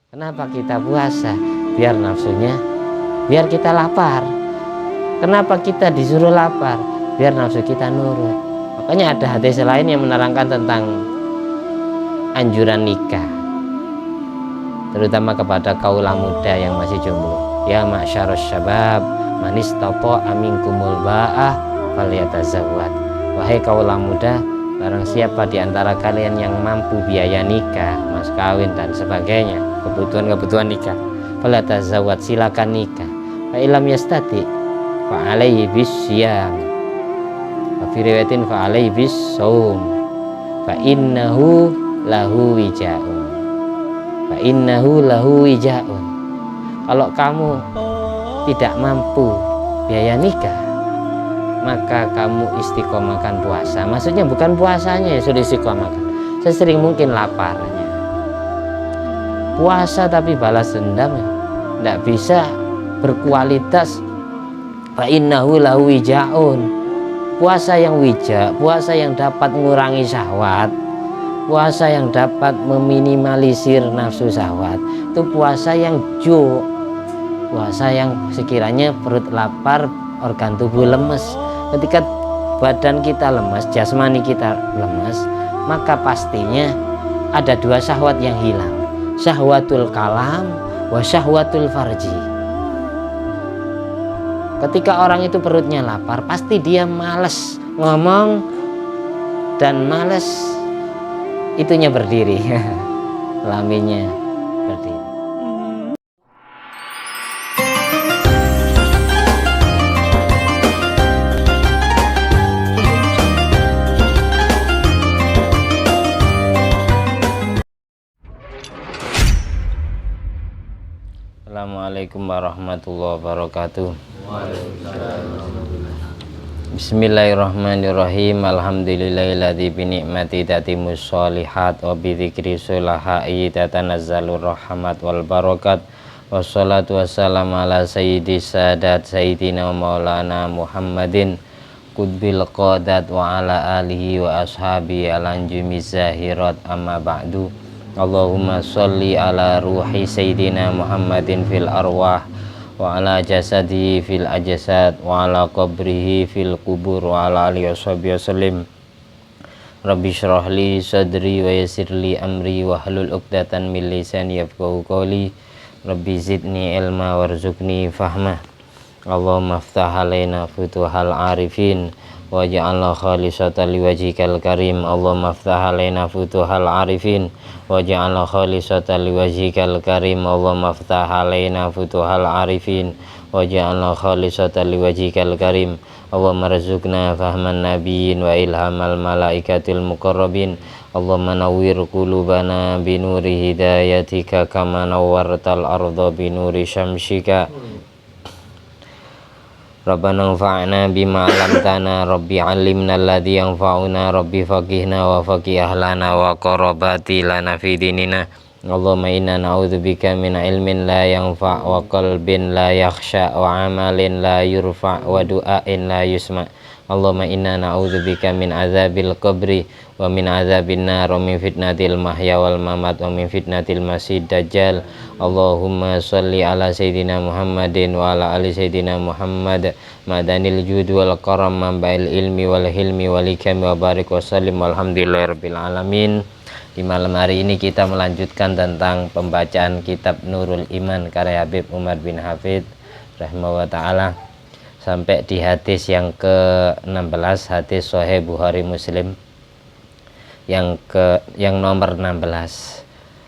Kenapa kita puasa? Biar nafsunya, biar kita lapar. Kenapa kita disuruh lapar? Biar nafsu kita nurut. Makanya ada hadis lain yang menerangkan tentang anjuran nikah, terutama kepada kaula muda yang masih jomblo. Ya ma'syarus syabab, man istata'a minkumul ba'ah falyatazawwad. Wahai kaula muda, barang siapa di antara kalian yang mampu biaya nikah, mas kawin dan sebagainya, kebutuhan nikah, falyatazawwad, silakan nikah. Fa ilam yastati fa alaihi bisyam. Wa fi riwayatin fa alaihi bissaum. Fa innahu lahu wijaun. Fa innahu lahu wijaun. Kalau kamu tidak mampu biaya nikah, maka kamu istiqomahkan puasa. Maksudnya bukan puasanya yang sudah istiqomahkan, sesering mungkin laparnya. Puasa tapi balas dendam tidak bisa berkualitas. Fa innahu lahu wijaun. Puasa yang wija, puasa yang dapat mengurangi syahwat, puasa yang dapat meminimalisir nafsu syahwat, itu puasa yang puasa yang sekiranya perut lapar, organ tubuh lemes. Ketika badan kita lemes, jasmani kita lemes, maka pastinya ada dua syahwat yang hilang, syahwatul kalam wa syahwatul farji. Ketika orang itu perutnya lapar, pasti dia malas ngomong dan malas itunya berdiri, kelaminnya berdiri. Assalamualaikum warahmatullahi wabarakatuh. Bismillahirrahmanirrahim. Alhamdulillahilladzi bi ni'mati tatimmus sholihat wa bi dzikri sulahai tatanazzalur rahmat wal barakat. Wassalatu wassalamu ala sayyidis sadat sayyidina maulana Muhammadin qutbil qadat wa ala alihi wa ashabi alanjumi zahirat amma ba'du. Allahumma sholli ala ruhi sayyidina Muhammadin fil arwah wa ala jasadi fil ajsad wa ala qabrihi fil kubur wa ala alihi washabihi wasallim. Rabbi shrah li sadri wa yassir li amri wa hlul 'uqdatan min lisani yafqahu qawli. Rabbi zidni ilma warzuqni fahma. Allahumma iftah alaina futuhal arifin waj'alna khalisatan liwajhikal karim. Allahumma iftah alaina futuhal arifin waj'alna khalisatan liwajhikal karim. Allahumma iftah alaina futuhal arifin waj'alna khalisatan liwajhikal karim. Allahumma rzuqna fahman nabiyyin wa ilhamal malaikatil muqarrabin. Allahumma nawwir qulubana binuri hidayatika kama nawwartal arda binuri syamsika. Rabbana anfa'na bima 'allamtana, Rabbi 'allimna alladzi yanfa'una, Rabbi faqihna wa faqih ahlana wa qarabati lana fi dinina. Allahumma inna na'udzubika min ilmin la yanfa' wa qalbin la yakhsha wa 'amalin la yurfa' wa du'ain la yusma'. Allahumma inna na'udzubika min azabil qabri wa min azabin nar wa min fitnatil mahya wal mamat wa min fitnatil masih dajjal. Allahumma sholli ala sayyidina Muhammadin wa ala ali sayyidina Muhammad madanil jud wal karam mambail ilmi wal hilmi wal hikam wa barik wa sallim walhamdulillahirabbil alamin. Di malam hari ini kita melanjutkan tentang pembacaan kitab Nurul Iman karya Habib Umar bin Hafid rahimahullah ta'ala sampai di hadis yang ke-16, hadis Sahih Bukhari Muslim yang nomor 16.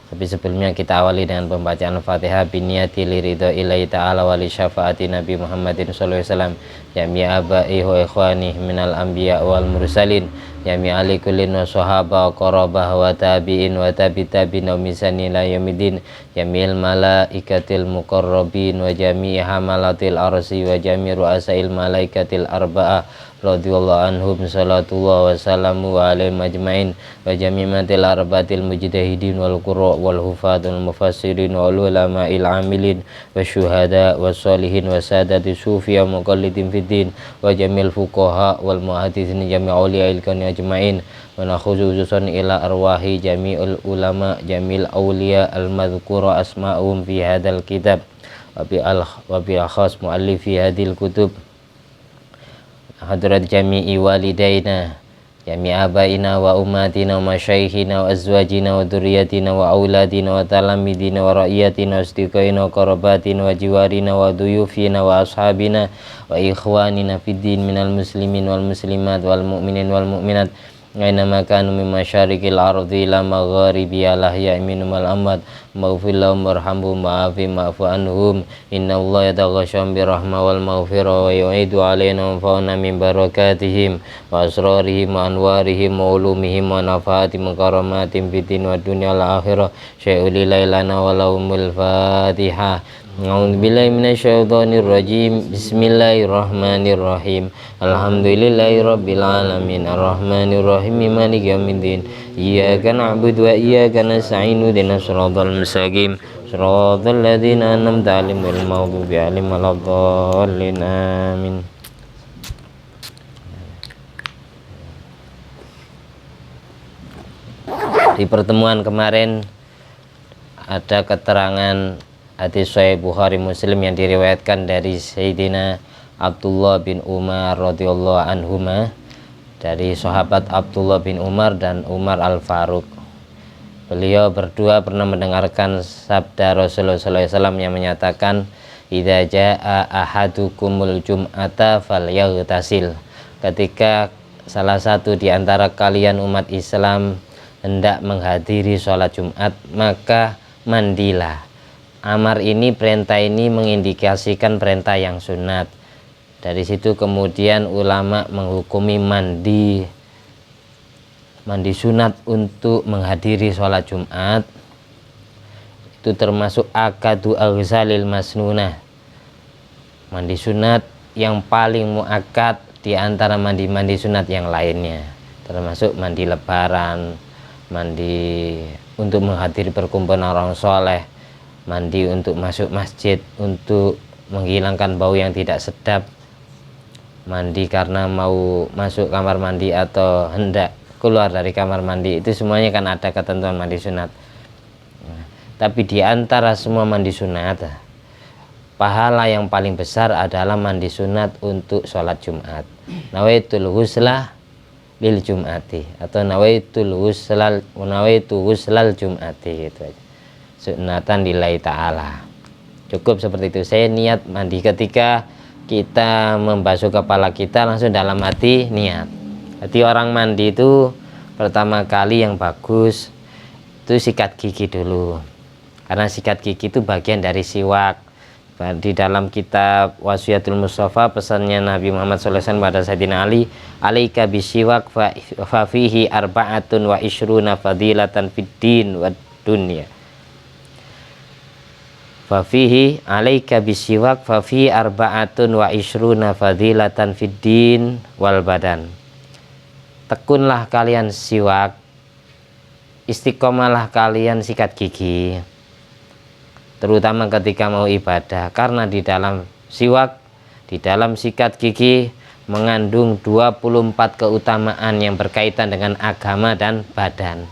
Tapi sebelumnya kita awali dengan pembacaan Fatihah biniyati liridho ilahi ta'ala wa li syafaati Nabi Muhammadin sallallahu alaihi wasallam. Jami abai wa ikhwani minal anbiya wal mursalin, jami ali kullin wa sahaba wa qarabah wa tabi'in wa tabi'in wa misani la yamidin, jami'il malaikatil muqarrabin wa jami'i hamalatil arsi wa jami' ru'asail malaikatil arba'ah radhiyallahu anhum salatullah wa salamu alaihim ajmain wa jami'atil arbatil mujtahidin wal qurra wal hufadul mufassirin wal ulama'il amilin wa syuhada wa salihin wa sadati sufi wa muqallidin fiddin wa jamil fuqaha wal muhaddisin jami' auliyail kauni ajmain wa nakhuzu khususan ila arwahi jami'ul ulama jamil auliya al madhkura asma'um fi hadzal kitab wa bi akhas muallifi hadhil kutub hadrat jami'i walidaina jami' abaina wa ummatina wa masyaikhina wa azwajina wa dzurriyyatina wa auladina wa talamidina wa ra'iyatina wa asdiqaina wa qarabatina wa jiwarina wa duyufina wa ashabina wa ikhwanina fid din minal muslimin wal muslimat wal mu'minin wal mu'minat aina makanu min masyariqil ardi ila magharibiha lahya minhum wal amwat maghfir lahum warhamhum wa'afu anhum innallaha yataghasham birahmah wal maghfirah wa yu'idu alaina wa min barakatihim wa asrarihim wa anwarihim wa ulumihim wa nafaatihim wa karamatim fid din wa dunya wal akhirah syai'ul lailana wa lahumul fatihah. A'udzubillahi minasyaitonir rajim. Bismillahirrahmanirrahim. Alhamdulillahirabbil alamin arrahmanir rahim maliki yaumiddin. Iyyaka na'budu wa iyyaka nasta'in ihdinas siratal mustaqim siratal ladzina an'amta 'alaihim ghairil maghdubi 'alaihim waladdallin. Amin. Di pertemuan kemarin ada keterangan hadis Sahih Bukhari Muslim yang diriwayatkan dari Sayyidina Abdullah bin Umar radhiyallahu anhuma, dari sahabat Abdullah bin Umar dan Umar Al-Faruq. Beliau berdua pernah mendengarkan sabda Rasulullah SAW yang menyatakan, idza jaa ahadukumul jum'ata falyaghtasil. Ketika salah satu di antara kalian umat Islam hendak menghadiri sholat Jumat, maka mandilah. Amar ini, perintah ini mengindikasikan perintah yang sunat. Dari situ kemudian ulama menghukumi mandi sunat untuk menghadiri sholat Jumat itu termasuk akadu al-ghazalil masnunah, mandi sunat yang paling muakkad di antara mandi sunat yang lainnya, termasuk mandi lebaran, mandi untuk menghadiri perkumpulan orang soleh, mandi untuk masuk masjid untuk menghilangkan bau yang tidak sedap, mandi karena mau masuk kamar mandi atau hendak keluar dari kamar mandi, itu semuanya kan ada ketentuan mandi sunat. Tapi di antara semua mandi sunat, pahala yang paling besar adalah mandi sunat untuk sholat Jumat. Nawaitul ghuslah lil Jum'ati atau nawaitu ghuslal Jum'ati, itu aja. Sunatan lillahi ta'ala, cukup seperti itu. Saya niat mandi, ketika kita membasuh kepala kita langsung dalam hati niat. Jadi orang mandi itu pertama kali yang bagus itu sikat gigi dulu, karena sikat gigi itu bagian dari siwak. Di dalam kitab Wasiyatul Mustafa, pesannya Nabi Muhammad SAW pada Sayyidina Ali, alaika bisiwak fa fihi arba'atun wa ishruna fadilatan fid din wa dunya. Fafihi alaika bisiwak fafihi arba'atun wa ishruna fadilatan fid din wal badan. Tekunlah kalian siwak, istiqomalah kalian sikat gigi, terutama ketika mau ibadah, karena di dalam siwak, di dalam sikat gigi mengandung 24 keutamaan yang berkaitan dengan agama dan badan.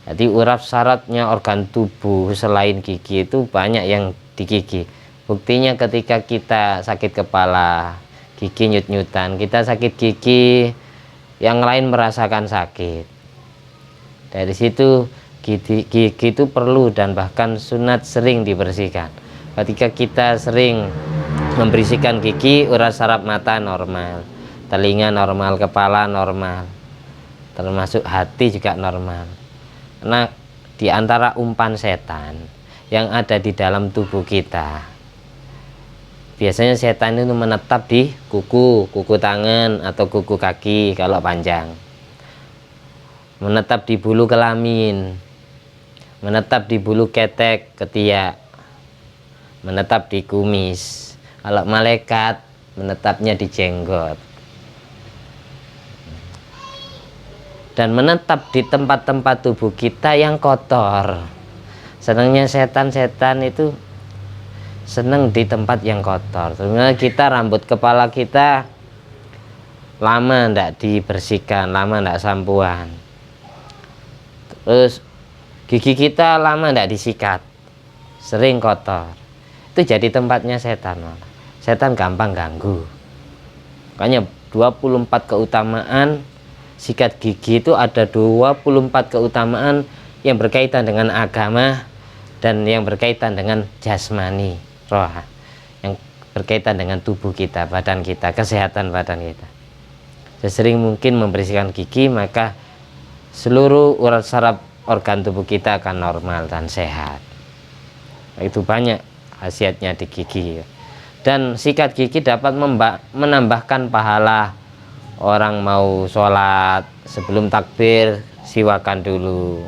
Jadi urap syaratnya organ tubuh selain gigi itu banyak yang di gigi. Buktinya ketika kita sakit kepala, gigi nyut-nyutan, kita sakit gigi, yang lain merasakan sakit. Dari situ gigi itu perlu dan bahkan sunat sering dibersihkan. Ketika kita sering membersihkan gigi, urat saraf mata normal, telinga normal, kepala normal, termasuk hati juga normal. Karena di antara umpan setan yang ada di dalam tubuh kita, biasanya setan itu menetap di kuku tangan atau kuku kaki kalau panjang, menetap di bulu kelamin, menetap di bulu ketek ketiak, menetap di kumis. Kalau malaikat menetapnya di jenggot. dan menetap di tempat-tempat tubuh kita yang kotor. Senangnya setan-setan itu senang di tempat yang kotor. Sebenarnya kita, rambut kepala kita lama tidak dibersihkan, lama tidak sampuan. Terus gigi kita lama tidak disikat, sering kotor. Itu jadi tempatnya setan. Setan gampang ganggu. Makanya 24 keutamaan sikat gigi itu, ada 24 keutamaan yang berkaitan dengan agama dan yang berkaitan dengan jasmani, roh, yang berkaitan dengan tubuh kita, badan kita, kesehatan badan kita. Sesering mungkin membersihkan gigi, maka seluruh urat saraf organ tubuh kita akan normal dan sehat. Itu banyak khasiatnya di gigi. Dan sikat gigi dapat menambahkan pahala. Orang mau sholat, sebelum takbir siwakan dulu.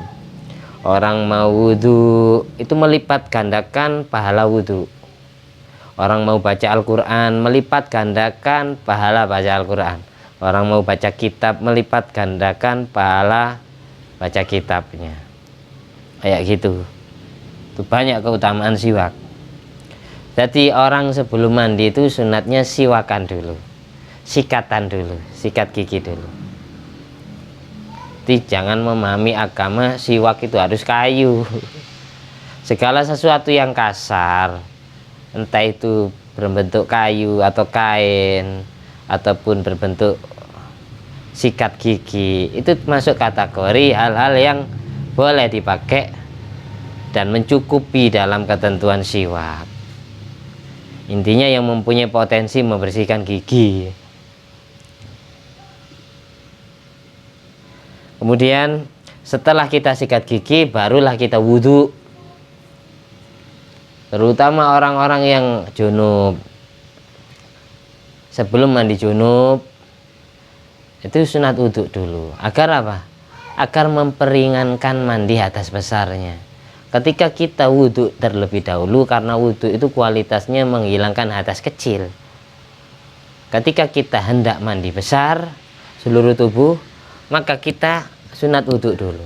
Orang mau wudhu, itu melipat gandakan pahala wudhu. Orang mau baca Al-Quran, melipat gandakan pahala baca Al-Quran. Orang mau baca kitab, melipat gandakan pahala baca kitabnya. Kayak gitu. Itu banyak keutamaan siwak. Jadi orang sebelum mandi itu sunatnya siwakan dulu, sikatan dulu, sikat gigi dulu. Jadi jangan memahami agama siwak itu harus kayu. Segala sesuatu yang kasar, entah itu berbentuk kayu atau kain ataupun berbentuk sikat gigi, itu masuk kategori hal-hal yang boleh dipakai dan mencukupi dalam ketentuan siwak. Intinya yang mempunyai potensi membersihkan gigi. Kemudian setelah kita sikat gigi, barulah kita wudhu. Terutama orang-orang yang junub, sebelum mandi junub itu sunat wudhu dulu. Agar apa? Agar memperingankan mandi hadas besarnya. Ketika kita wudhu terlebih dahulu, karena wudhu itu kualitasnya menghilangkan hadas kecil. Ketika kita hendak mandi besar seluruh tubuh, maka kita sunat wudhu dulu.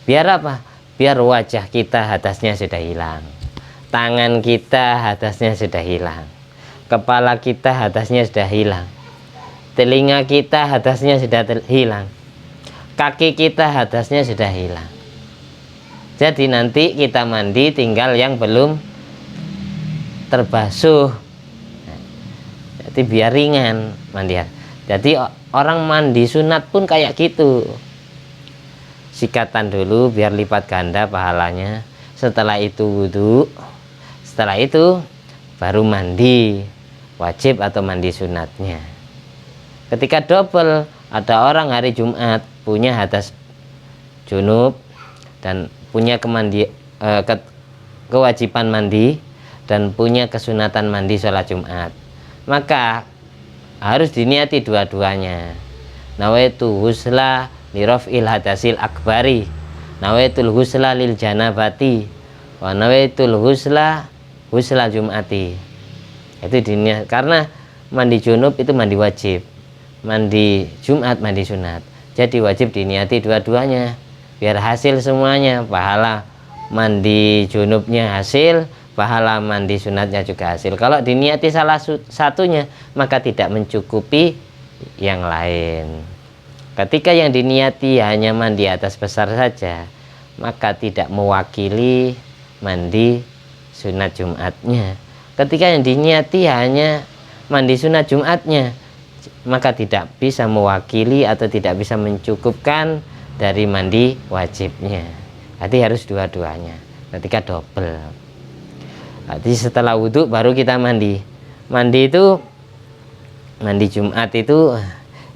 Biar apa? Biar wajah kita hadasnya sudah hilang, tangan kita hadasnya sudah hilang, kepala kita hadasnya sudah hilang, telinga kita hadasnya sudah hilang, kaki kita hadasnya sudah hilang. Jadi nanti kita mandi tinggal yang belum terbasuh. Jadi biar ringan mandi. Jadi orang mandi sunat pun kayak gitu. Sikatan dulu biar lipat ganda pahalanya. Setelah itu wudhu. Setelah itu baru mandi wajib atau mandi sunatnya. Ketika double, ada orang hari Jumat punya hadas junub dan punya kewajiban mandi dan punya kesunatan mandi sholat Jumat, maka harus diniati dua-duanya. Nawaitu husla liraf'il hadasil akbari, nawaitul husla lil janabati, wa nawaitul husla Jum'ati. Itu diniat, karena mandi junub itu mandi wajib, mandi Jumat mandi sunat. Jadi wajib diniati dua-duanya biar hasil semuanya. Pahala mandi junubnya hasil, pahala mandi sunatnya juga hasil. Kalau diniati salah satunya, maka tidak mencukupi yang lain. Ketika yang diniati hanya mandi atas besar saja, maka tidak mewakili mandi sunat Jumatnya. Ketika yang diniati hanya mandi sunat Jumatnya, maka tidak bisa mewakili atau tidak bisa mencukupkan dari mandi wajibnya. Jadi harus dua-duanya. Ketika double. Jadi setelah wudhu baru kita mandi. Mandi itu, mandi Jumat itu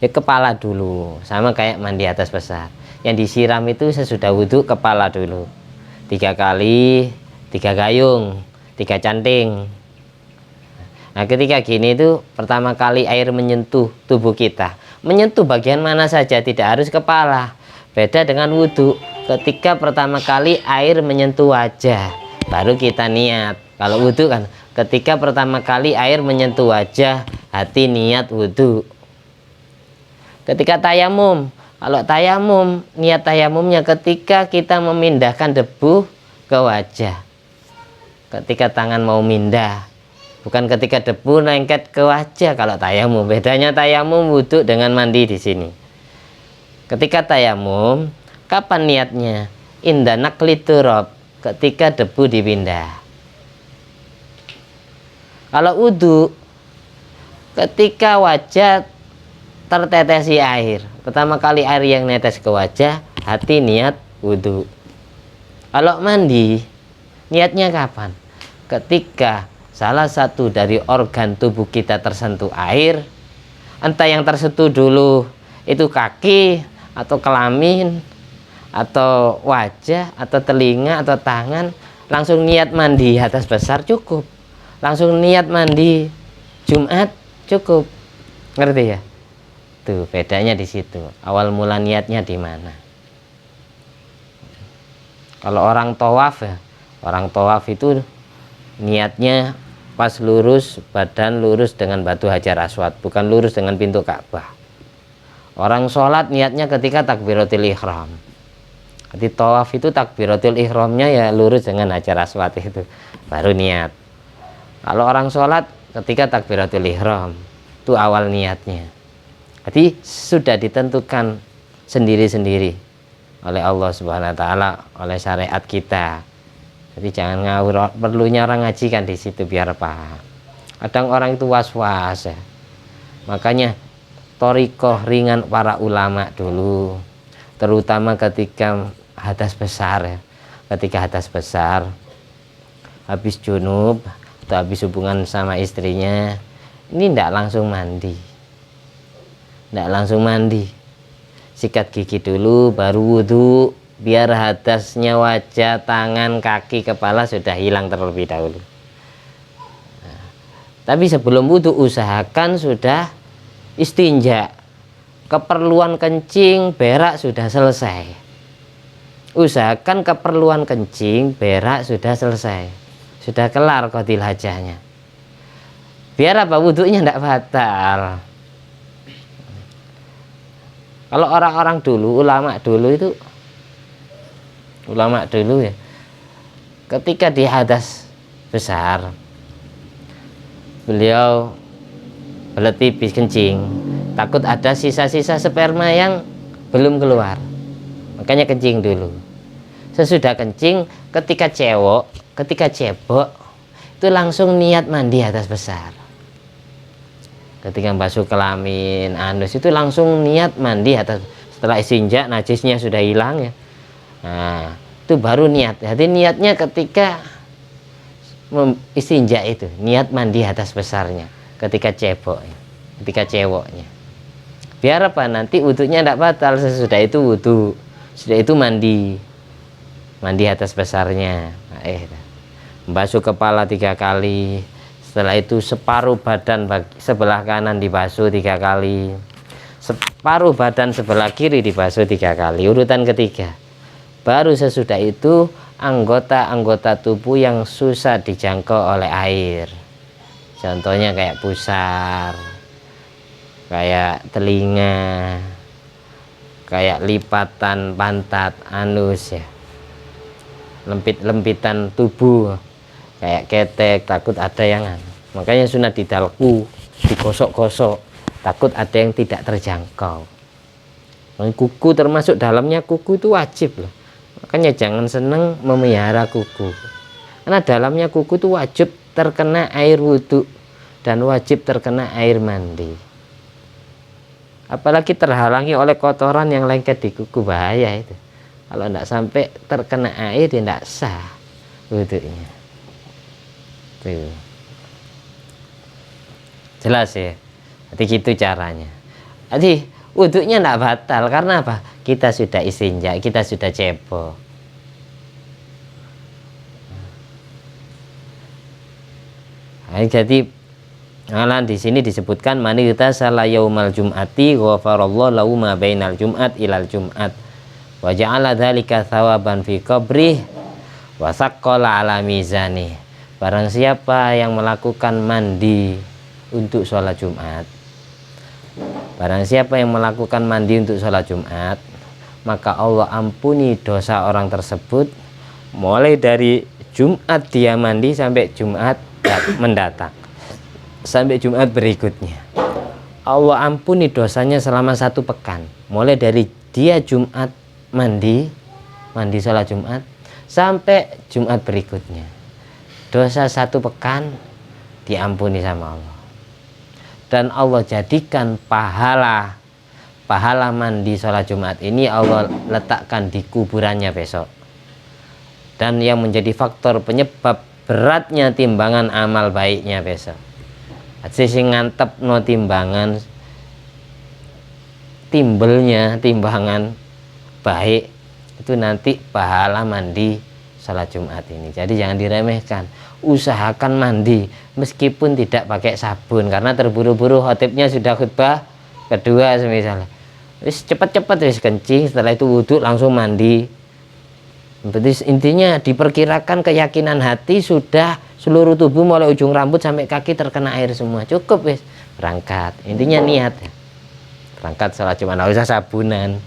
ya kepala dulu, sama kayak mandi atas besar. Yang disiram itu sesudah wudhu kepala dulu. 3 kali, 3 gayung, 3 canting. Nah ketika gini itu pertama kali air menyentuh tubuh kita, menyentuh bagian mana saja, tidak harus kepala. Beda dengan wudhu, ketika pertama kali air menyentuh wajah, baru kita niat. Kalau wudhu kan, ketika pertama kali air menyentuh wajah, hati niat wudhu. Ketika tayamum, Kalau tayamum, niat tayamumnya ketika kita memindahkan debu ke wajah. Ketika tangan mau mindah, bukan ketika debu lengket ke wajah. Kalau tayamum, bedanya tayamum wudhu dengan mandi di sini. Ketika tayamum, kapan niatnya? Inda naqli turab, ketika debu dipindah. Kalau wudhu, ketika wajah tertetesi air, pertama kali air yang netes ke wajah, hati niat wudhu. Kalau mandi, niatnya kapan? Ketika salah satu dari organ tubuh kita tersentuh air, entah yang tersentuh dulu itu kaki atau kelamin atau wajah atau telinga atau tangan, langsung niat mandi hadas besar cukup, langsung niat mandi Jumat cukup. Ngerti ya? Tuh bedanya di situ. Awal mula niatnya di mana? Kalau orang tawaf ya, orang tawaf itu niatnya pas lurus, badan lurus dengan batu hajar aswad, bukan lurus dengan pintu Ka'bah. Orang sholat niatnya ketika takbiratul ihram. Jadi tawaf itu takbiratul ihramnya ya lurus dengan hajar aswad itu, baru niat. Kalau orang sholat ketika takbiratul ihram, itu awal niatnya. Jadi sudah ditentukan sendiri-sendiri oleh Allah Subhanahu wa taala, oleh syariat kita. Jadi jangan ngawur, perlunya orang ngaji kan di situ biar paham. Kadang orang itu was-was ya. Makanya thoriqoh ringan para ulama dulu, terutama ketika hadas besar ya. Ketika hadas besar, habis junub atau habis hubungan sama istrinya, ini tidak langsung mandi. Tidak langsung mandi, sikat gigi dulu baru wudhu, biar hadasnya wajah, tangan, kaki, kepala sudah hilang terlebih dahulu. Nah, tapi sebelum wudhu usahakan sudah istinja, keperluan kencing berak sudah selesai. Usahakan keperluan kencing berak sudah selesai, sudah kelar qadil hajahnya, biar apa? Wudhunya tidak batal. Kalau orang-orang dulu, ulama dulu ya, ketika di hadas besar, beliau belet pipis kencing, takut ada sisa-sisa sperma yang belum keluar, makanya kencing dulu. Sesudah kencing, ketika cebok, itu langsung niat mandi hadas besar. Ketika basuh kelamin, anus itu langsung niat mandi atas, setelah istinja najisnya sudah hilang ya. Nah, itu baru niat. Jadi niatnya ketika istinja itu, niat mandi atas besarnya, ketika ceboknya. Biar apa? Nanti wudhunya tidak batal. Sesudah itu wudhu, sudah itu mandi atas besarnya. Membasuh kepala 3 kali. Setelah itu separuh badan sebelah kanan dibasuh 3 kali, separuh badan sebelah kiri dibasuh 3 kali, urutan ketiga. Baru sesudah itu anggota-anggota tubuh yang susah dijangkau oleh air, contohnya kayak pusar, kayak telinga, kayak lipatan pantat, anus ya, lempit-lempitan tubuh kayak ketek, takut ada yang makanya sunat didalku, digosok-gosok, takut ada yang tidak terjangkau. Kuku termasuk dalamnya, kuku itu wajib loh, makanya jangan seneng memelihara kuku, karena dalamnya kuku itu wajib terkena air wudhu dan wajib terkena air mandi. Apalagi terhalangi oleh kotoran yang lengket di kuku, bahaya itu. Kalau tidak sampai terkena air tidak sah wudhunya. Tuh. Jelas ya. Jadi gitu caranya. Jadi wudhunya tidak batal karena apa? Kita sudah istinja, kita sudah cebok. Nah, jadi di sini disebutkan manita salah yaumal jum'ati ghafarallahu lahu ma bainal jum'at ilal jum'at wa ja'ala dzalika thawaban fi qabrih wa saqqala ala mizani. Barang siapa yang melakukan mandi untuk sholat Jumat, Barang siapa yang melakukan mandi untuk sholat Jumat, maka Allah ampuni dosa orang tersebut mulai dari Jumat dia mandi sampai Jumat mendatang, sampai Jumat berikutnya. Allah ampuni dosanya selama 1 pekan, mulai dari dia Jumat mandi sholat Jumat sampai Jumat berikutnya. Dosa 1 pekan diampuni sama Allah. Dan Allah jadikan pahala mandi sholat Jumat ini Allah letakkan di kuburannya besok. Dan yang menjadi faktor penyebab beratnya timbangan amal baiknya besok. Sing ngantep no timbangan, timbelnya timbangan baik itu nanti pahala mandi sholat Jumat ini. Jadi jangan diremehkan. Usahakan mandi meskipun tidak pakai sabun, karena terburu-buru khotibnya sudah khutbah kedua misalnya. Wis cepat-cepat wis kencing, setelah itu wudhu langsung mandi. Berarti intinya diperkirakan keyakinan hati sudah seluruh tubuh mulai ujung rambut sampai kaki terkena air semua. Cukup wis berangkat. Intinya niat. Berangkat sholat Jumat, nggak usah sabunan.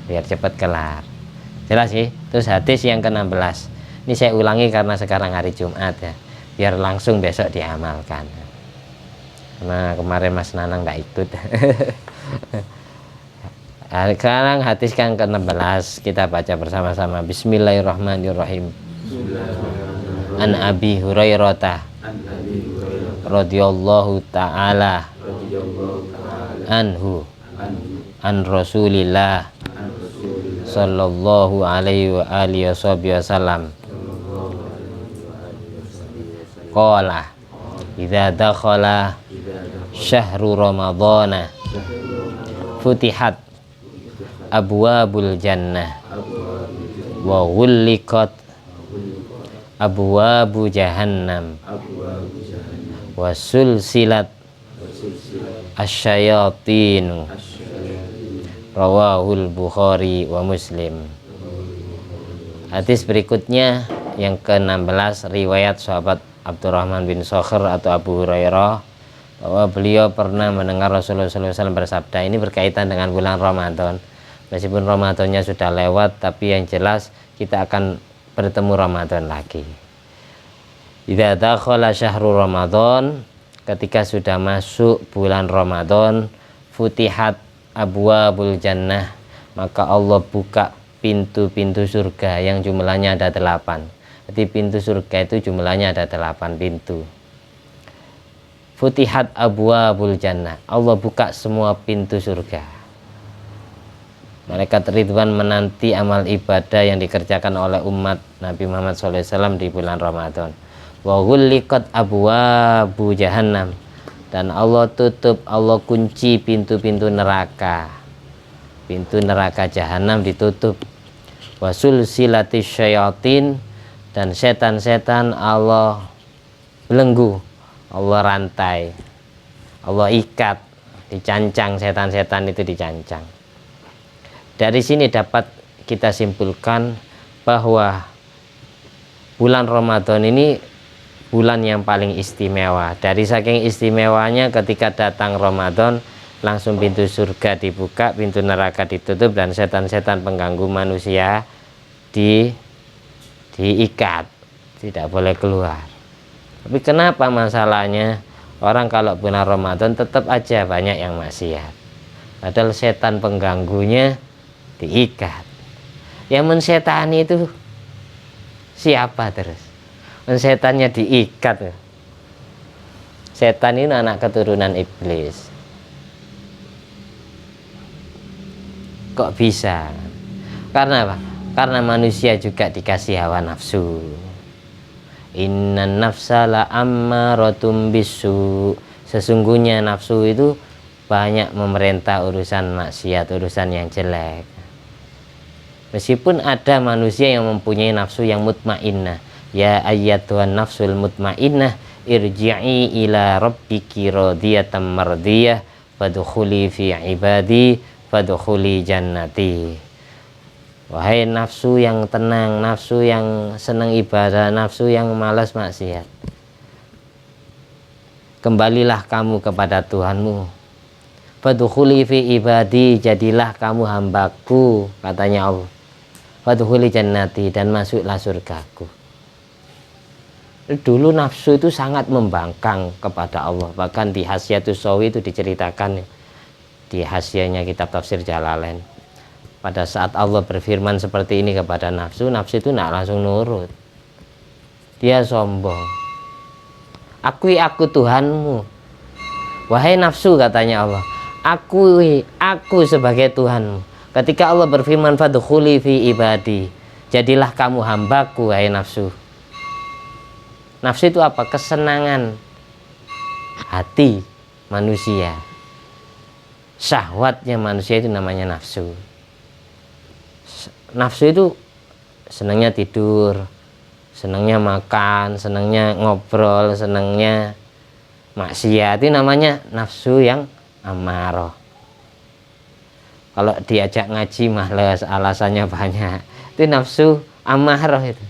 Biar cepat kelar. Jelas sih. Terus hadis yang ke-16. Ini saya ulangi karena sekarang hari Jumat ya, biar langsung besok diamalkan. Karena kemarin Mas Nanang nggak ikut. Sekarang hadis yang ke-16 kita baca bersama-sama. Bismillahirrahmanirrahim. An Abi Hurairah radhiyallahu ta'ala anhu an Rasulillah sallallahu alaihi wa alihi wasallam qala idza dakhala syahru ramadhana futihat abwabul jannah wa ghulliqat abwabu jahannam wa sulsilat asyayatinu. Rawahul Bukhari wa Muslim. Hadis berikutnya yang ke-16 riwayat sahabat Abdurrahman bin Sakhr atau Abu Hurairah, bahwa beliau pernah mendengar Rasulullah SAW bersabda. Ini berkaitan dengan bulan Ramadan. Meskipun Ramadannya sudah lewat, tapi yang jelas kita akan bertemu Ramadan lagi. Idza dakhala syahrul Ramadan, ketika sudah masuk bulan Ramadan, futihat abwabul jannah, maka Allah buka pintu-pintu surga yang jumlahnya ada 8. Jadi pintu surga itu jumlahnya ada 8 pintu. Futihat abwabul jannah, Allah buka semua pintu surga. Malaikat Ridwan menanti amal ibadah yang dikerjakan oleh umat Nabi Muhammad SAW di bulan Ramadan. Wa ghulliqat abwabu jahannam, dan Allah tutup, Allah kunci pintu-pintu neraka. Pintu neraka jahanam ditutup. Wasul silatis syayatin, dan setan-setan Allah belenggu, Allah rantai, Allah ikat, dicancang, setan-setan itu dicancang. Dari sini dapat kita simpulkan bahwa bulan Ramadan ini bulan yang paling istimewa. Dari saking istimewanya, ketika datang Ramadan langsung pintu surga dibuka, pintu neraka ditutup, dan setan-setan pengganggu manusia diikat, tidak boleh keluar. Tapi kenapa masalahnya orang kalau bulan Ramadan tetap aja banyak yang maksiat, padahal setan pengganggunya diikat. Yang mensetani itu siapa terus? Setannya diikat. Setan ini anak keturunan iblis. Kok bisa? Karena apa? Karena manusia juga dikasih hawa nafsu. Innan nafsa la ammaratum bisu. Sesungguhnya nafsu itu banyak memerintah urusan maksiat, urusan yang jelek. Meskipun ada manusia yang mempunyai nafsu yang mutmainnah. Ya ayyatuhan nafsul mutmainnah, irji'i ila rabbiki radiyatan mardiyah, fadkhuli fi ibadi, fadkhuli jannati. Wahai nafsu yang tenang, nafsu yang senang ibadah, nafsu yang malas maksiat, kembalilah kamu kepada Tuhanmu Fadkhuli fi ibadi, jadilah kamu hambaku, katanya Allah. Fadkhuli jannati, dan masuklah surgaku. Dulu nafsu itu sangat membangkang kepada Allah. Bahkan di Hasyiatus Shawi itu diceritakan di hasyiahnya kitab tafsir Jalalain. Pada saat Allah berfirman seperti ini kepada nafsu, nafsu itu tidak langsung nurut. Dia sombong. Akui aku Tuhanmu. Wahai nafsu, katanya Allah, akui aku sebagai Tuhanmu. Ketika Allah berfirman fadkhuli fi ibadi, jadilah kamu hambaku, wahai nafsu. Nafsu itu apa? Kesenangan hati manusia. Syahwatnya manusia itu namanya nafsu. Nafsu itu senangnya tidur, senangnya makan, senangnya ngobrol, senangnya maksiat. Itu namanya nafsu yang amarah. Kalau diajak ngaji males, alasannya banyak. Itu nafsu amarah itu.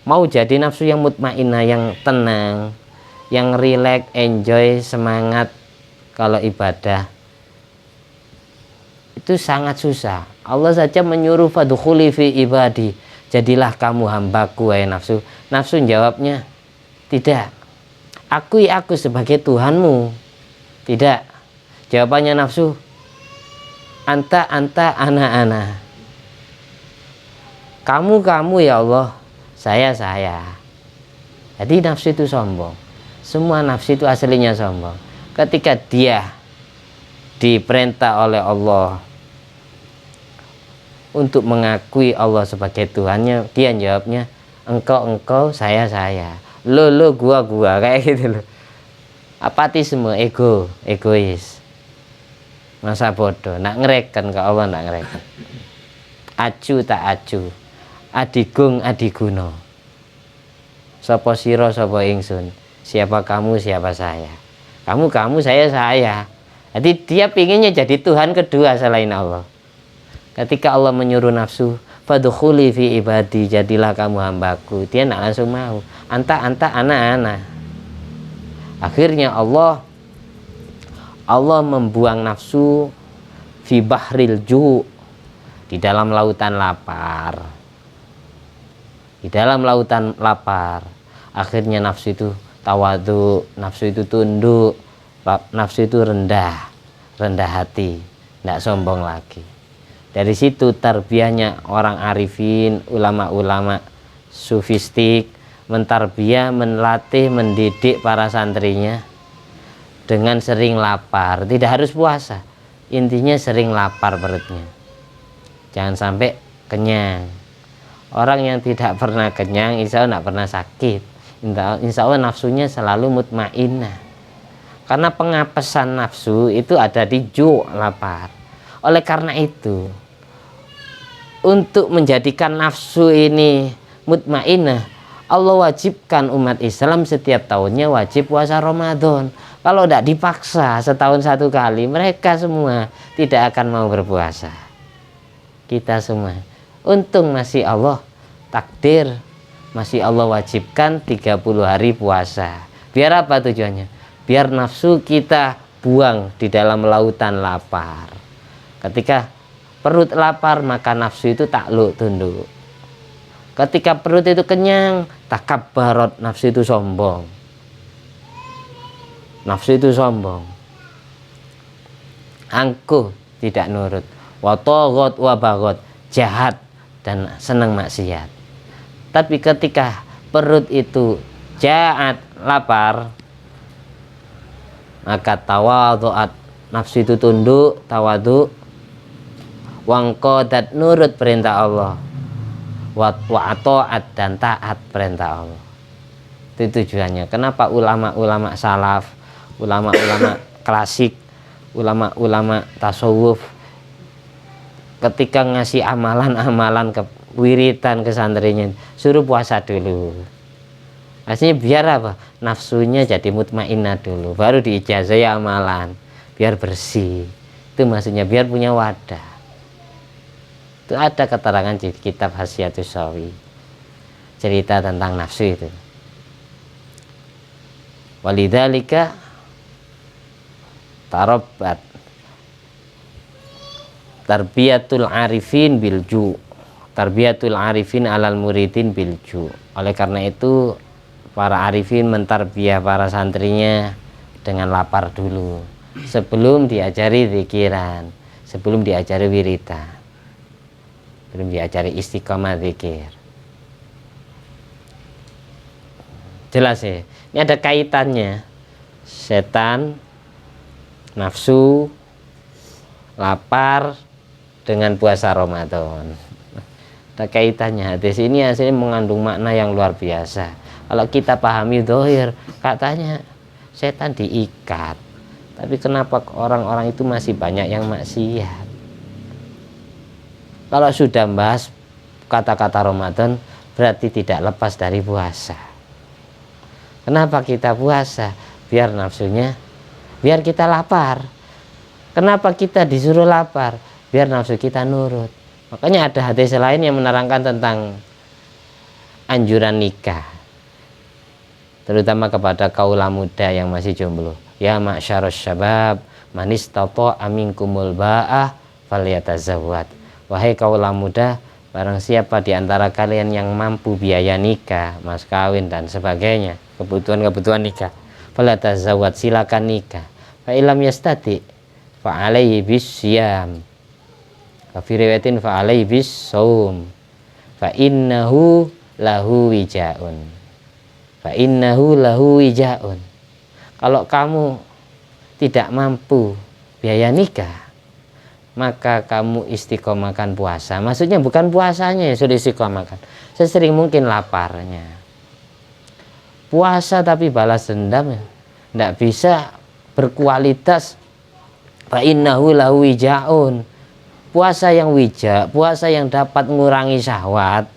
Mau jadi nafsu yang mutmainnah, yang tenang, yang rileks, enjoy, semangat kalau ibadah, itu sangat susah. Allah saja menyuruh fadkhuli fi ibadi, jadilah kamu hambaku, wahai nafsu. Nafsu jawabnya tidak. Akui aku sebagai Tuhanmu. Tidak. Jawabannya nafsu, anta ana. Kamu ya Allah, saya. Jadi nafsu itu sombong. Semua nafsu itu aslinya sombong. Ketika dia diperintah oleh Allah untuk mengakui Allah sebagai Tuhannya, dia jawabnya engkau, saya. Lo gua, kayak gitu loh. Apatisme, egois. Masa bodoh, nak ngereken ke Allah, nak ngereken. Acu tak acu, adiguna. Sapa sira sapa ingsun, siapa kamu siapa saya. Kamu saya. Jadi dia pinginnya jadi Tuhan kedua selain Allah. Ketika Allah menyuruh nafsu fadkhuli fi ibadi, jadilah kamu hambaku, dia tidak langsung mau. Anta ana. Akhirnya Allah membuang nafsu fi bahril ju', di dalam lautan lapar. Akhirnya nafsu itu tawadu, nafsu itu tunduk, nafsu itu rendah hati, tidak sombong lagi. Dari situ tarbiyahnya orang arifin, ulama-ulama sufistik, mentarbiyah, melatih, mendidik para santrinya dengan sering lapar. Tidak harus puasa, intinya sering lapar perutnya, jangan sampai kenyang. Orang yang tidak pernah kenyang insya Allah tidak pernah sakit. Insya Allah nafsunya selalu mutmainnah. Karena pengapesan nafsu itu ada di ju', lapar. Oleh karena itu, untuk menjadikan nafsu ini mutmainnah, Allah wajibkan umat Islam setiap tahunnya wajib puasa Ramadan. Kalau tidak dipaksa setahun satu kali, mereka semua tidak akan mau berpuasa. Kita semua. Untung masih Allah takdir, masih Allah wajibkan 30 hari puasa. Biar apa tujuannya? Biar nafsu kita buang di dalam lautan lapar. Ketika perut lapar, maka nafsu itu takluk, tunduk. Ketika perut itu kenyang, takabbarot, nafsu itu sombong. Angkuh, tidak nurut. Watogot wabagot, jahat dan senang maksiat. Tapi ketika perut itu jahat, lapar, maka tawadhu'at, nafsu itu tunduk, tawadu, wangqadat, nurut perintah Allah, wa'ato'at, dan taat perintah Allah. Itu tujuannya. Kenapa ulama-ulama salaf, ulama-ulama klasik, ulama-ulama tasawuf ketika ngasih amalan-amalan ke wiritan ke santrinya, suruh puasa dulu. Aslinya biar apa? Nafsunya jadi mutmainnah dulu, baru diijazahi amalan, biar bersih. Itu maksudnya, biar punya wadah. Itu ada keterangan di kitab Hasyiatus Shawi, cerita tentang nafsu itu. Walidzalika tarabbat tarbiyatul arifin bilju, tarbiyatul arifin alal muridin bilju. Oleh karena itu para arifin mentarbiyah para santrinya dengan lapar dulu sebelum diajari zikiran, sebelum diajari wirita, belum diajari istiqomah zikir. Jelas ya, ini ada kaitannya setan, nafsu, lapar dengan puasa Ramadan. Ada kaitannya. Hadis ini aslinya mengandung makna yang luar biasa. Kalau kita pahami dohir, katanya setan diikat, tapi kenapa orang-orang itu masih banyak yang maksiat? Kalau sudah bahas kata-kata Ramadan, berarti tidak lepas dari puasa. Kenapa kita puasa? Biar nafsunya, biar kita lapar. Kenapa kita disuruh lapar? Biar nafsu kita nurut. Makanya ada hadis lain yang menerangkan tentang anjuran nikah, terutama kepada kaula muda yang masih jomblo. Ya ma'syarus syabab, man istata'a minkumul ba'ah falyatazawwad. Wahai kaula muda, barang siapa di antara kalian yang mampu biaya nikah, mas kawin dan sebagainya, kebutuhan-kebutuhan nikah, falyatazawwad, silakan nikah. Fa illam yastati fa alaihi bisyam. Fa fi riwayatin fa alaihi bissaum. Fa innahu lahu wijaun. Fa innahu lahu wijaun. Kalau kamu tidak mampu biaya nikah, maka kamu istiqomahkan puasa. Maksudnya bukan puasanya yang sudah istiqomahkan, sesering mungkin laparnya. Puasa tapi balas dendam ya tidak bisa berkualitas. Fa innahu lahu wijaun. Puasa yang wija, puasa yang dapat mengurangi syahwat,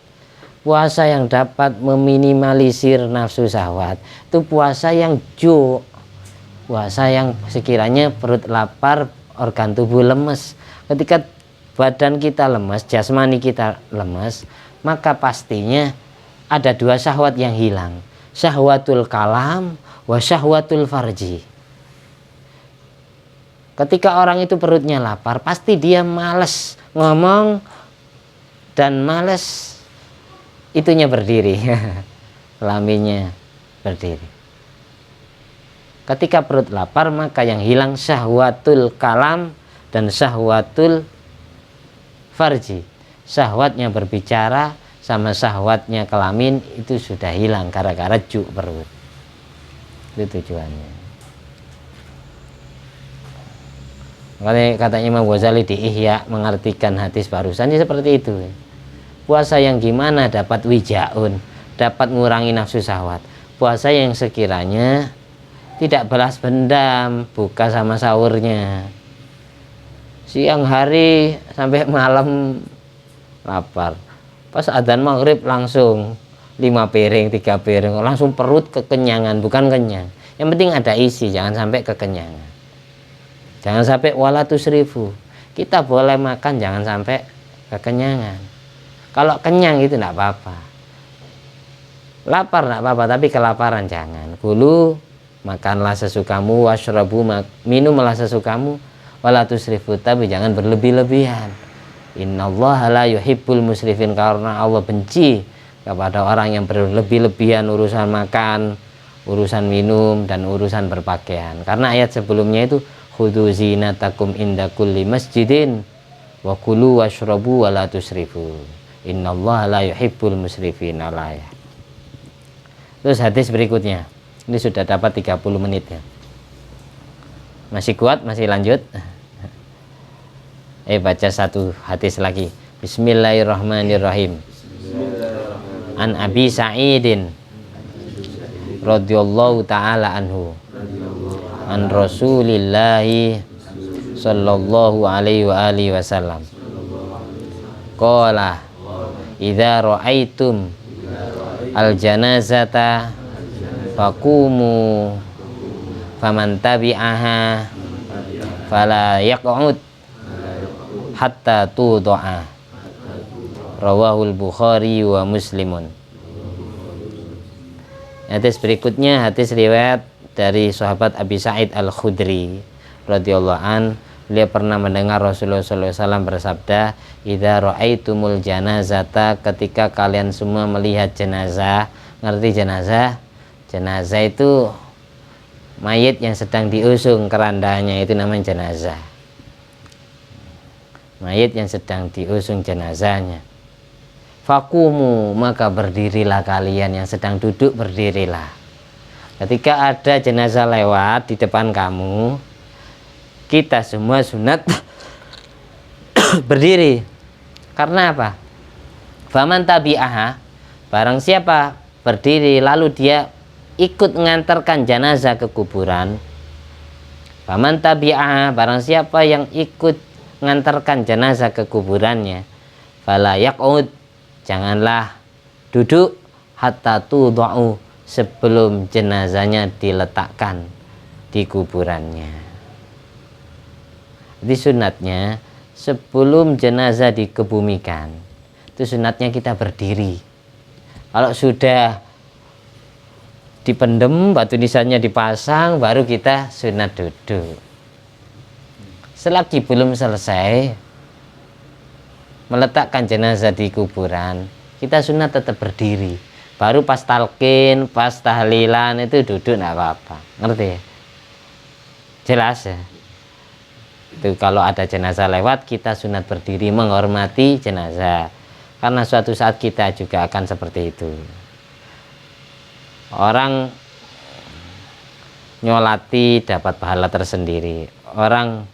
puasa yang dapat meminimalisir nafsu syahwat, itu puasa yang ju, puasa yang sekiranya perut lapar, organ tubuh lemes. Ketika badan kita lemes, jasmani kita lemes, maka pastinya ada dua syahwat yang hilang, syahwatul kalam wa syahwatul farji. Ketika orang itu perutnya lapar, pasti dia males ngomong dan males itunya berdiri, kelaminnya berdiri. Ketika perut lapar, maka yang hilang syahwatul kalam dan syahwatul farji. Syahwatnya berbicara sama syahwatnya kelamin itu sudah hilang gara-gara juk perut. Itu tujuannya. Makanya kata Imam Ghazali di Ihya mengartikan hadis barusan seperti itu. Puasa yang gimana dapat wijaun, dapat mengurangi nafsu syahwat. Puasa yang sekiranya tidak balas dendam, buka sama sahurnya. Siang hari sampai malam lapar. Pas adzan maghrib langsung 5 piring, 3 piring, langsung perut kekenyangan, bukan kenyang. Yang penting ada isi, jangan sampai kekenyangan. Jangan sampai wala tusrifu. Kita boleh makan, jangan sampai kekenyangan. Kalau kenyang itu tidak apa-apa. Lapar tidak apa-apa, tapi kelaparan jangan. Kulu, makanlah sesukamu, washrabu, minumlah sesukamu, wala tusrifu, tapi jangan berlebih-lebihan. Innallaha la yuhibbul musrifin, karena Allah benci kepada orang yang berlebih-lebihan urusan makan, urusan minum, dan urusan berpakaian. Karena ayat sebelumnya itu khudhu zinatakum inda kulli masjidin wa kulu washrabu wa la tusrifu innallaha la yuhibbul musrifin. Terus hadis berikutnya, ini sudah dapat 30 menit ya. Masih kuat, masih lanjut. Baca satu hadis lagi. Bismillahirrahmanirrahim. An Abi Sa'idin radhiyallahu ta'ala anhu an Rasulillahi sallallahu alaihi wa alihi wasallam qala idza ra'aitum al janazata faqumu faman tabi'aha fala yaq'ud hatta tudu'a. Rawahul Bukhari wa Muslimun. Hadis berikutnya hadis riwayat dari sahabat Abi Sa'id Al-Khudri radhiyallahu an, beliau pernah mendengar Rasulullah SAW bersabda, idza ra'aitumul janazata, ketika kalian semua melihat jenazah. Ngerti jenazah? Jenazah itu mayit yang sedang diusung kerandanya, itu namanya jenazah. Mayit yang sedang diusung jenazahnya. Fakumu, maka berdirilah kalian yang sedang duduk, berdirilah. Ketika ada jenazah lewat di depan kamu, kita semua sunat berdiri. Karena apa? Faman tabi'aha, barang siapa berdiri lalu dia ikut mengantarkan jenazah ke kuburan. Faman tabi'aha, barang siapa yang ikut mengantarkan jenazah ke kuburannya, fala yaq'ud, janganlah duduk hatta tudha'u, sebelum jenazahnya diletakkan di kuburannya. Jadi sunatnya sebelum jenazah dikebumikan, itu sunatnya kita berdiri. Kalau sudah dipendem, batu nisannya dipasang, baru kita sunat duduk. Selagi belum selesai meletakkan jenazah di kuburan, kita sunat tetap berdiri. Baru pas talqin, pas tahlilan itu duduk enggak apa-apa. Ngerti ya? Jelas ya? Itu kalau ada jenazah lewat, kita sunat berdiri menghormati jenazah. Karena suatu saat kita juga akan seperti itu. Orang nyolati dapat pahala tersendiri. Orang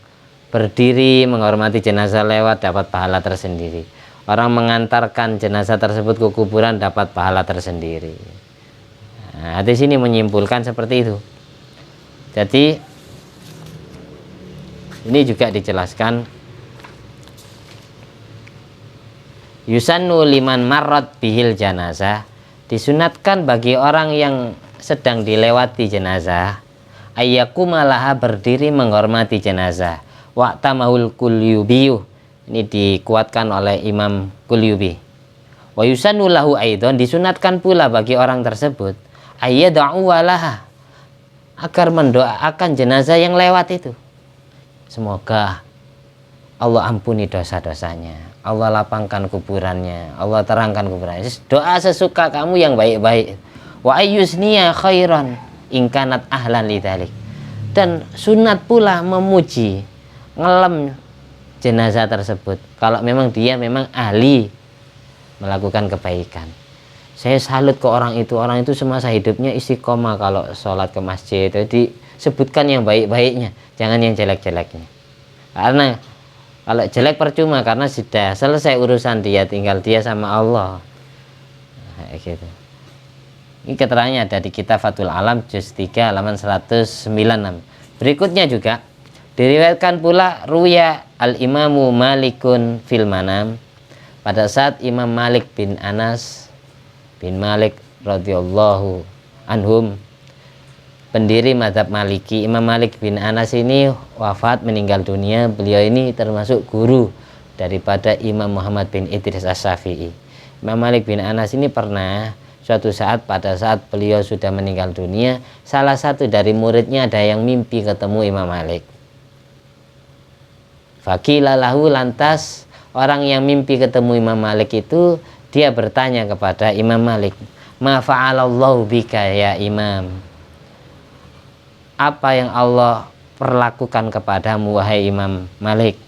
berdiri menghormati jenazah lewat dapat pahala tersendiri. Orang mengantarkan jenazah tersebut ke kuburan dapat pahala tersendiri. Nah, di sini menyimpulkan seperti itu. Jadi ini juga dijelaskan, yusannu liman marrat bihil janazah, disunatkan bagi orang yang sedang dilewati jenazah, ayyakumalaha, berdiri menghormati jenazah. Wa'tamahul kulyubiyu, ini dikuatkan oleh Imam Kulyubi. Wa yusannu lahu aidon, disunatkan pula bagi orang tersebut ayyad'u walaha, agar mendoakan jenazah yang lewat itu. Semoga Allah ampuni dosa-dosanya, Allah lapangkan kuburannya, Allah terangkan kuburannya. Doa sesuka kamu yang baik-baik. Wa ayyusniya khairan ingkanat ahlan lidzalik. Dan sunat pula memuji, ngelem jenazah tersebut kalau memang dia memang ahli melakukan kebaikan. Saya salut ke orang itu semasa hidupnya istiqomah kalau sholat ke masjid. Jadi sebutkan yang baik-baiknya, jangan yang jelek-jeleknya. Karena kalau jelek percuma, karena sudah selesai urusan dia, tinggal dia sama Allah. Nah, gitu. Ini keterangannya ada di kitab Fathul Alam juz 3 halaman 196. Berikutnya juga diriwayatkan pula ruya al-imamu Malikun fil manam, pada saat Imam Malik bin Anas bin Malik radhiyallahu anhum, pendiri mazhab Maliki, Imam Malik bin Anas ini wafat, meninggal dunia. Beliau ini termasuk guru daripada Imam Muhammad bin Idris Asy-Syafi'i. Imam Malik bin Anas ini pernah suatu saat, pada saat beliau sudah meninggal dunia, salah satu dari muridnya ada yang mimpi ketemu Imam Malik. Faqila lahu, lantas orang yang mimpi ketemu Imam Malik itu, dia bertanya kepada Imam Malik, ma fa'alallahu bika ya Imam, apa yang Allah perlakukan kepadamu wahai Imam Malik?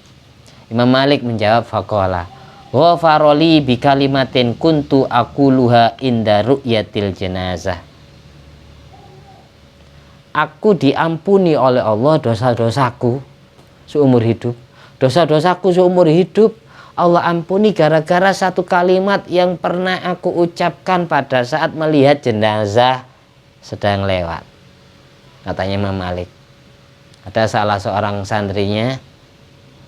Imam Malik menjawab, faqala ghafaroli bi kalimatin kuntu aquluha inda ru'yatil jenazah. Aku diampuni oleh Allah dosa-dosaku seumur hidup. Dosa-dosaku seumur hidup Allah ampuni gara-gara satu kalimat yang pernah aku ucapkan pada saat melihat jenazah sedang lewat. Katanya Imam Malik, ada salah seorang santrinya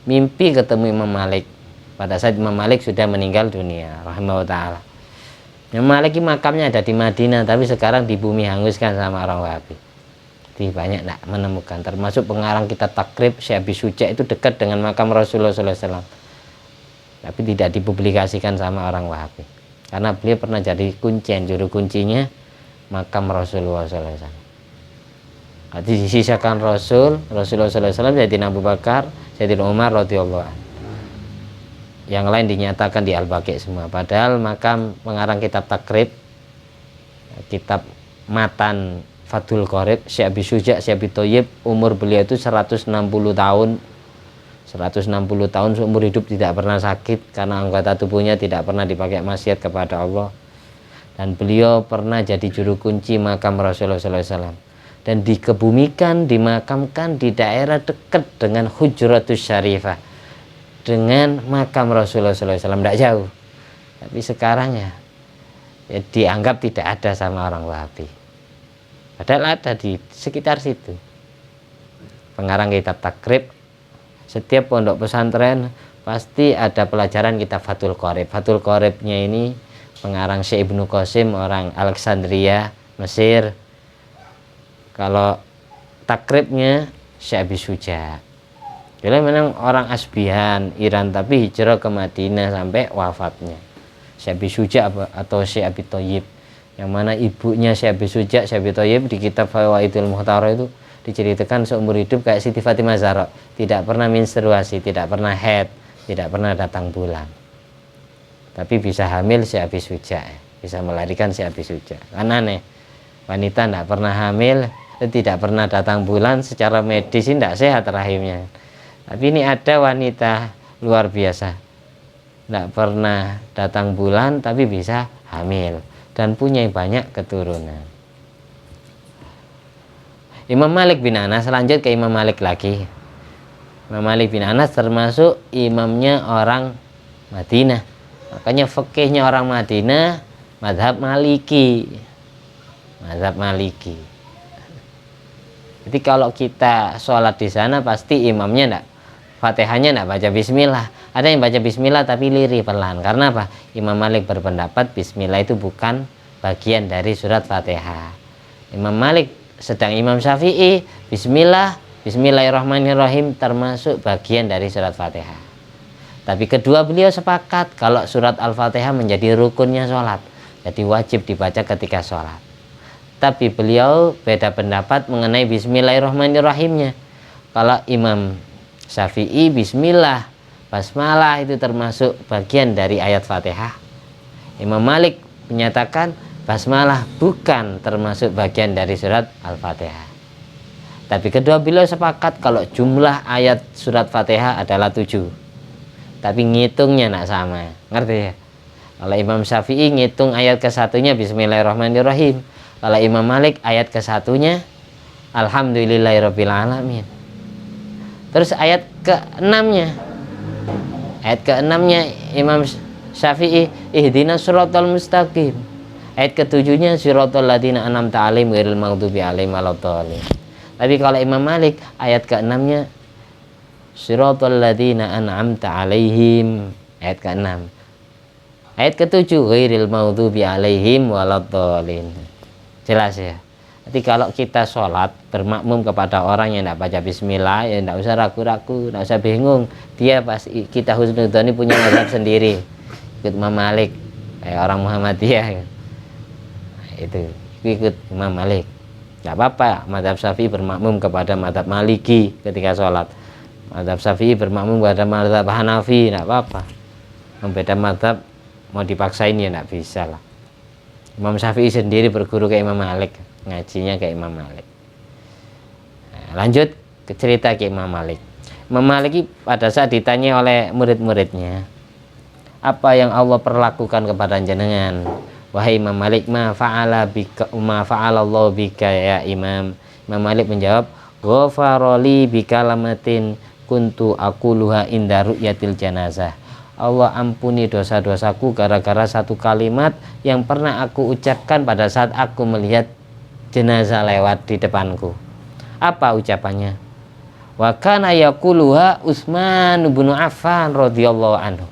mimpi ketemu Imam Malik pada saat Imam Malik sudah meninggal dunia rahimahullah ta'ala. Imam Malik ini makamnya ada di Madinah, tapi sekarang di bumi hanguskan sama orang Wahabi. Jadi banyak tidak menemukan, termasuk pengarang kitab Takrib Syekh Abi Suja itu dekat dengan makam Rasulullah SAW, tapi tidak dipublikasikan sama orang Wahabi karena beliau pernah jadi kuncian, juru kuncinya makam Rasulullah SAW. Disisakan Rasulullah SAW, Sayyidina Abu Bakar, Sayyidina Umar radhiyallahu anhu. Yang lain dinyatakan di Al-Baqi semua. Padahal makam pengarang kitab Takrib, kitab matan Fathul Qorib, Syekh Abi Syuja' Syekh Abi Thayyib, umur beliau itu 160 tahun. 160 tahun seumur hidup tidak pernah sakit karena anggota tubuhnya tidak pernah dipakai maksiat kepada Allah. Dan beliau pernah jadi juru kunci makam Rasulullah SAW. Dan dikebumikan, dimakamkan di daerah dekat dengan Hujratus Syarifah, dengan makam Rasulullah SAW, tidak jauh. Tapi sekarang ya dianggap tidak ada sama orang Wahabi, padahal ada di sekitar situ. Pengarang kitab Takrib, setiap pondok pesantren pasti ada pelajaran kitab Fathul Qorib. Fathul Qoribnya ini pengarang Syekh Ibnu Qasim, orang Alexandria, Mesir. Kalau Takribnya Syekh Abi Syuja'. Jadi memang orang Asbihan, Iran, tapi hijrah ke Madinah sampai wafatnya. Syekh Abi Syuja' atau Syekh Abi Thayyib, yang mana ibunya Syekh Abi Syuja', Syekh Abi Thayyib, di kitab Fawaidul Muhtarah itu diceritakan seumur hidup kayak Siti Fatimah Zahra, tidak pernah menstruasi, tidak pernah haid, tidak pernah datang bulan, tapi bisa hamil Syekh Abi Syuja', bisa melahirkan Syekh Abi Syuja'. Kan aneh, wanita tidak pernah hamil, tidak pernah datang bulan, secara medis tidak sehat rahimnya. Tapi ini ada wanita luar biasa, tidak pernah datang bulan tapi bisa hamil dan punya banyak keturunan. Imam Malik bin Anas, lanjut ke Imam Malik lagi. Imam Malik bin Anas termasuk imamnya orang Madinah, makanya fikihnya orang Madinah mazhab Maliki. Mazhab Maliki. Jadi kalau kita sholat di sana pasti imamnya enggak, Fatihahnya enggak baca bismillah. Ada yang baca bismillah tapi lirih pelan. Karena apa? Imam Malik berpendapat bismillah itu bukan bagian dari surat Fatihah. Imam Malik, sedang Imam Syafi'i, bismillahirrahmanirrahim termasuk bagian dari surat Fatihah. Tapi kedua beliau sepakat kalau surat Al-Fatihah menjadi rukunnya sholat, jadi wajib dibaca ketika sholat. Tapi beliau beda pendapat mengenai bismillahirrahmanirrahimnya. Kalau Imam Syafi'i, bismillah, basmalah itu termasuk bagian dari ayat Fatihah. Imam Malik menyatakan basmalah bukan termasuk bagian dari surat Al-Fatihah. Tapi kedua beliau sepakat kalau jumlah ayat surat Fatihah adalah 7. Tapi ngitungnya nak sama. Ngerti ya? Kalau Imam Syafi'i ngitung ayat ke-1-nya bismillahirrahmanirrahim. Kalau Imam Malik ayat ke-1-nya alhamdulillahirabbil alamin. Terus ayat ke-6-nya. Ayat ke-6-nya Imam Syafi'i ihdinas siratal mustaqim. Ayat ke-7-nya siratal ladzina an'amta 'alaihim ghairil maghdubi alaihim waladdallin. Tapi kalau Imam Malik ayat ke-6-nya siratal ladzina an'amta 'alaihim, ayat ke-6. Ayat ke-7 ghairil maghdubi 'alaihim waladdallin. Jelas ya. Jadi kalau kita sholat bermakmum kepada orang yang tidak baca bismillah, ya tidak usah ragu-ragu, tidak usah bingung. Dia pasti, kita husnudzon punya mazhab sendiri, ikut Imam Malik kayak orang Muhammadiyah. Nah, itu ikut Imam Malik, tidak apa-apa. Mazhab Syafi'i bermakmum kepada mazhab Maliki ketika sholat, mazhab Syafi'i bermakmum kepada mazhab Hanafi, tidak apa-apa. Membeda mazhab mau dipaksain ya tidak bisa lah. Imam Syafi'i sendiri berguru ke Imam Malik, ngajinya ke Imam Malik. Nah, lanjut ke cerita ke Imam Malik. Imam Malik pada saat ditanya oleh murid-muridnya, apa yang Allah perlakukan kepada jenengan, wahai Imam Malik, ma fa'alallahu bika ya Imam. Imam Malik menjawab, ghafaroli bikalamatin kuntu aquluha inda ru'yatil janazah. Allah ampuni dosa-dosaku gara-gara satu kalimat yang pernah aku ucapkan pada saat aku melihat jenazah lewat di depanku. Apa ucapannya? Wa kana yaquluha Utsman bin Affan radhiyallahu anhu.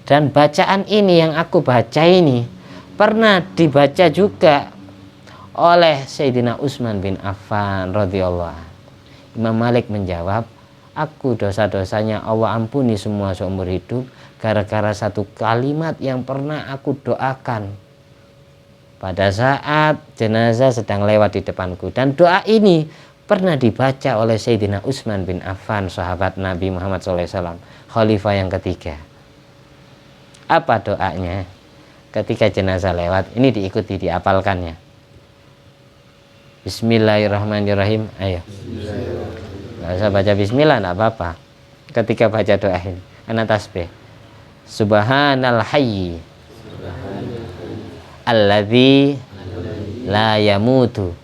Dan bacaan ini yang aku baca ini pernah dibaca juga oleh Sayyidina Utsman bin Affan radhiyallahu anhu. Imam Malik menjawab, aku dosa-dosanya Allah ampuni semua seumur hidup gara-gara satu kalimat yang pernah aku doakan pada saat jenazah sedang lewat di depanku. Dan doa ini pernah dibaca oleh Sayyidina Utsman bin Affan, sahabat Nabi Muhammad SAW, khalifah yang ketiga. Apa doanya ketika jenazah lewat? Ini diikuti, diapalkannya. Bismillahirrahmanirrahim. Ayo. Nggak usah baca bismillah, nggak apa-apa. Ketika baca doa ini, ana tasbih. Subhanal hayyi alladzi la yamutu.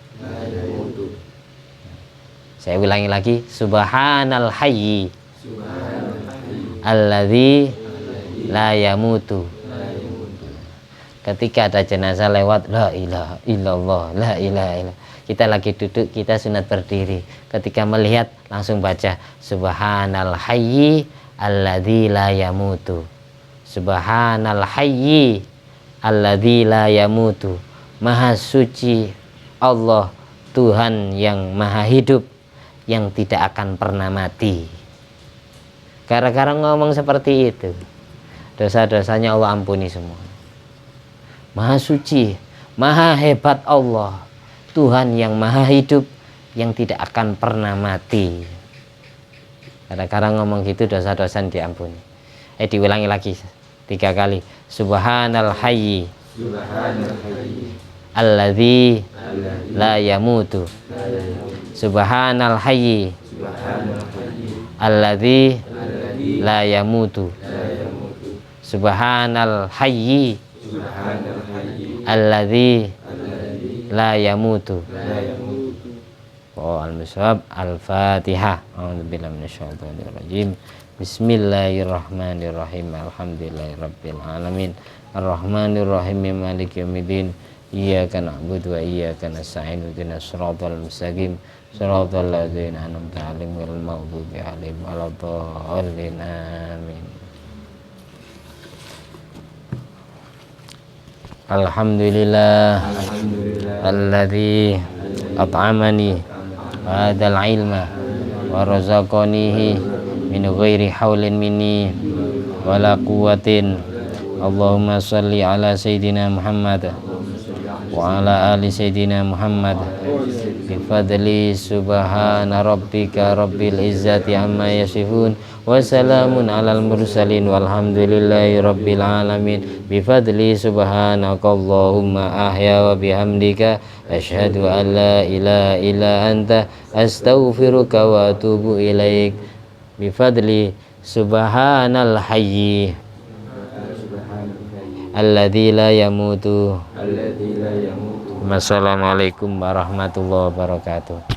Saya ulangi lagi. Subhanal hayyi alladzi la yamutu. Ketika ada jenazah lewat, la ilaha illallah, la ilaha illallah. Kita lagi duduk, kita sunat berdiri. Ketika melihat, langsung baca Subhanal hayyi alladzi la yamutu. Subhanal hayyi alladzi la yamutu. Maha suci Allah, Tuhan yang maha hidup, yang tidak akan pernah mati. Gara-gara ngomong seperti itu, dosa-dosanya Allah ampuni semua. Maha suci, maha hebat Allah, Tuhan yang maha hidup, yang tidak akan pernah mati. Kadang-kadang ngomong gitu dosa-dosa diampuni. Diulangi lagi 3 kali. Subhanal hayyi alladzi la yamutu. Subhanal hayyi alladzi la yamutu. Subhanal hayyi alladzi la yamutu. Al-Musab Al-Fatihah. A'udzubillahi minasyaitonir rajim. Bismillahirrahmanirrahim. Alhamdulillahirabbil alamin. Arrahmanirrahim. Maliki yaumiddin. Iyyaka na'budu wa iyyaka nasta'in. Ihdinas siratal mustaqim. Siratal ladzina an'amta 'alaihim ghairil maghdubi 'alaihim waladdallin. Amin. Alhamdulillah alladzi at'amani hadzal ilma wa razaqanihi min ghairi haulin minni wala quwwatin. Allahumma shalli ala sayyidina Muhammad wa ala ali sayyidina Muhammad bi fadli subhana rabbika rabbil izzati amma yasifun wa salamun alal mursalin walhamdulillahi rabbil alamin. Bi fadli subhanakallahumma ahya wa bihamdika asyhadu an la ilaha illa anta astaghfiruka wa atubu ilaik. Bi fadli subhanal hayyi alladzi la yamutu. Wassalamualaikum warahmatullahi wabarakatuh.